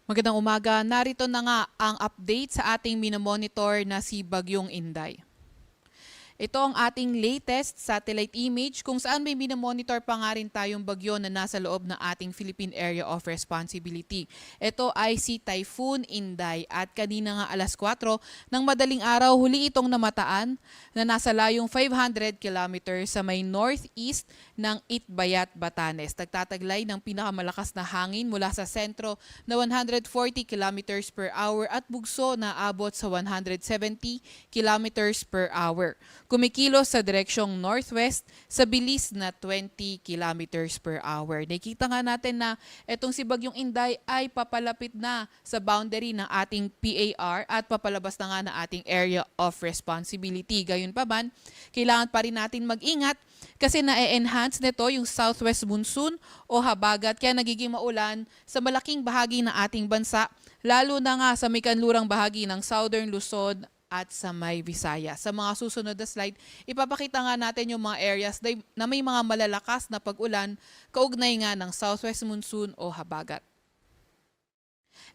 Magandang umaga. Narito na nga ang update sa ating minomonitor na si Bagyong Inday. Ito ang ating latest satellite image kung saan may minomonitor pa nga rin tayong bagyo na nasa loob ng ating Philippine Area of Responsibility. Ito ay si Typhoon Inday at kanina nga alas 4 ng madaling araw huli itong namataan na nasa layong 500 kilometers sa may northeast ng Itbayat, Batanes. Nagtataglay ng pinakamalakas na hangin mula sa sentro na 140 kilometers per hour at bugso na abot sa 170 kilometers per hour. Kumikilos sa direksyong northwest sa bilis na 20 kilometers per hour. Nakita nga natin na itong si Bagyong Inday ay papalapit na sa boundary ng ating PAR at papalabas na nga ng ating area of responsibility. Gayunpaman, kailangan pa rin natin mag-ingat kasi na-enhance nito yung southwest monsoon o habagat kaya nagiging maulan sa malaking bahagi ng ating bansa, lalo na nga sa may kanlurang bahagi ng Southern Luzon at sa may Visayas. Sa mga susunod na slide, ipapakita nga natin yung mga areas na may mga malalakas na pag-ulan kaugnay nga ng southwest monsoon o habagat.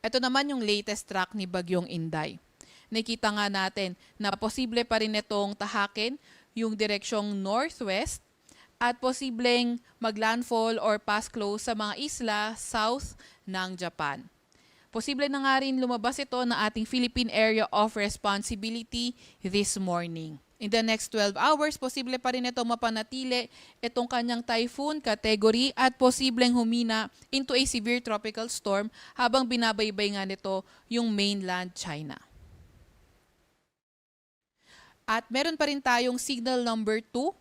Ito naman yung latest track ni Bagyong Inday. Nakita nga natin na posible pa rin itong tahakin yung direksyong northwest at posibleng maglandfall or pass close sa mga isla south ng Japan. Posible na nga rin lumabas ito na ating Philippine Area of Responsibility this morning. In the next 12 hours, posible pa rin ito mapanatili itong kanyang typhoon category at posibleng humina into a severe tropical storm habang binabaybay nga nito yung mainland China. At meron pa rin tayong signal number 2.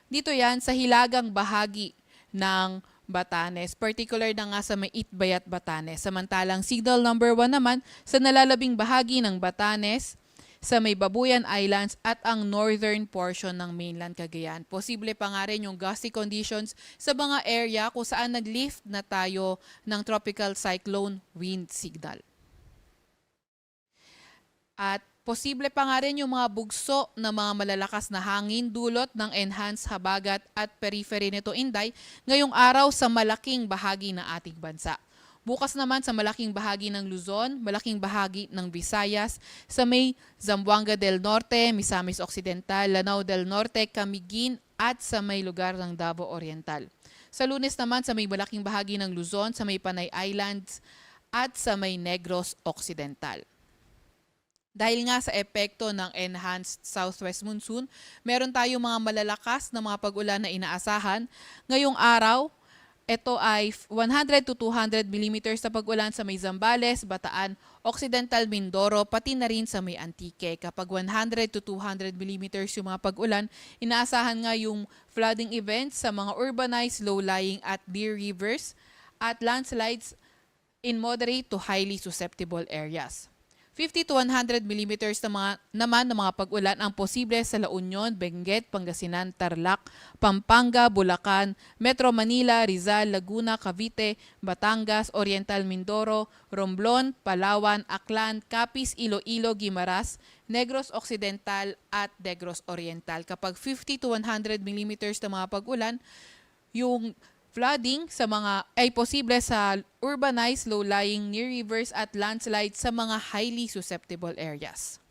Dito yan sa hilagang bahagi ng Batanes, particular na nga sa may Itbayat, Batanes. Samantalang signal number 1 naman sa nalalabing bahagi ng Batanes, sa may Babuyan Islands at ang northern portion ng mainland Cagayan. Posible pa nga rin yung gusty conditions sa mga area kung saan nag-lift na tayo ng tropical cyclone wind signal. At posible pa nga rin yung mga bugso na mga malalakas na hangin dulot ng enhanced habagat at periphery nito Inday ngayong araw sa malaking bahagi ng ating bansa. Bukas naman sa malaking bahagi ng Luzon, malaking bahagi ng Visayas, sa may Zamboanga del Norte, Misamis Occidental, Lanao del Norte, Camiguin at sa may lugar ng Davao Oriental. Sa Lunes naman sa may malaking bahagi ng Luzon, sa may Panay Islands at sa may Negros Occidental. Dahil nga sa epekto ng enhanced southwest monsoon, meron tayong mga malalakas na mga pag-ulan na inaasahan. Ngayong araw, ito ay 100 to 200 mm na pag-ulan sa may Zambales, Bataan, Occidental Mindoro, pati na rin sa may Antique. Kapag 100 to 200 mm yung mga pag-ulan, inaasahan nga yung flooding events sa mga urbanized, low-lying at near rivers at landslides in moderate to highly susceptible areas. 50 to 100 mm naman ng mga pag-ulan ang posible sa La Union, Benguet, Pangasinan, Tarlac, Pampanga, Bulacan, Metro Manila, Rizal, Laguna, Cavite, Batangas, Oriental Mindoro, Romblon, Palawan, Aklan, Capiz, Iloilo, Guimaras, Negros Occidental at Negros Oriental. Kapag 50 to 100 mm na mga pag-ulan, yung flooding sa mga ay posible sa urbanized, low-lying, near rivers at landslides sa mga highly susceptible areas.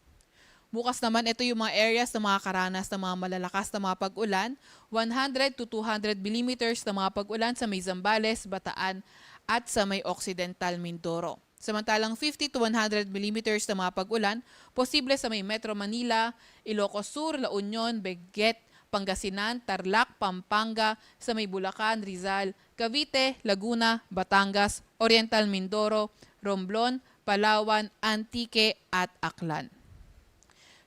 Bukas naman, ito yung mga areas na makakaranas ng mga malalakas na mga pag-ulan, 100 to 200 mm na mga pag-ulan sa may Zambales, Bataan at sa may Occidental Mindoro. Samantalang 50 to 100 mm na mga pag-ulan, posible sa may Metro Manila, Ilocos Sur, La Union, Benguet, Pangasinan, Tarlac, Pampanga, sa may Bulacan, Rizal, Cavite, Laguna, Batangas, Oriental Mindoro, Romblon, Palawan, Antique at Aklan.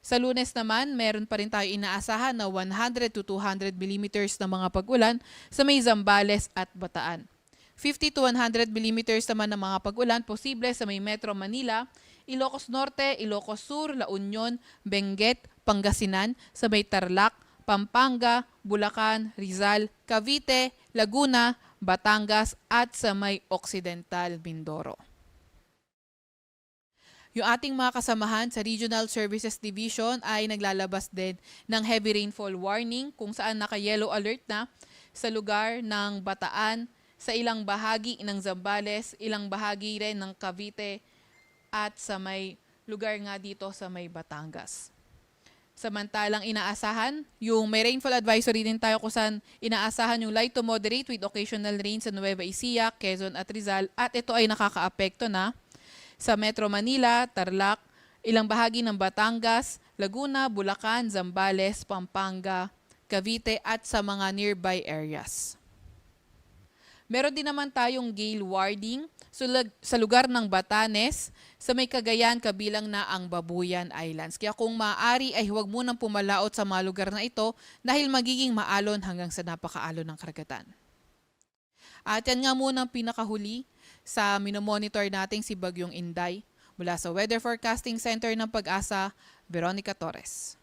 Sa Lunes naman, meron pa rin tayo inaasahan na 100 to 200 mm na mga pag-ulan sa may Zambales at Bataan. 50 to 100 mm naman ng mga pag-ulan posible sa may Metro Manila, Ilocos Norte, Ilocos Sur, La Union, Benguet, Pangasinan, sa may Tarlac, Pampanga, Bulacan, Rizal, Cavite, Laguna, Batangas at sa may Occidental Mindoro. Yung ating mga kasamahan sa Regional Services Division ay naglalabas din ng heavy rainfall warning kung saan naka-yellow alert na sa lugar ng Bataan, sa ilang bahagi ng Zambales, ilang bahagi rin ng Cavite at sa may lugar nga dito sa may Batangas. Samantalang inaasahan, yung may rainfall advisory din tayo kung saan inaasahan yung light to moderate with occasional rain sa Nueva Ecija, Quezon at Rizal at ito ay nakakaapekto na sa Metro Manila, Tarlac, ilang bahagi ng Batangas, Laguna, Bulacan, Zambales, Pampanga, Cavite at sa mga nearby areas. Meron din naman tayong gale warning sa lugar ng Batanes, sa may Cagayan kabilang na ang Babuyan Islands. Kaya kung maaari ay huwag munang pumalaot sa mga lugar na ito dahil magiging maalon hanggang sa napakaalon ng karagatan. At yan nga muna ang pinakahuli sa minomonitor nating si Bagyong Inday. Mula sa Weather Forecasting Center ng Pag-asa, Veronica Torres.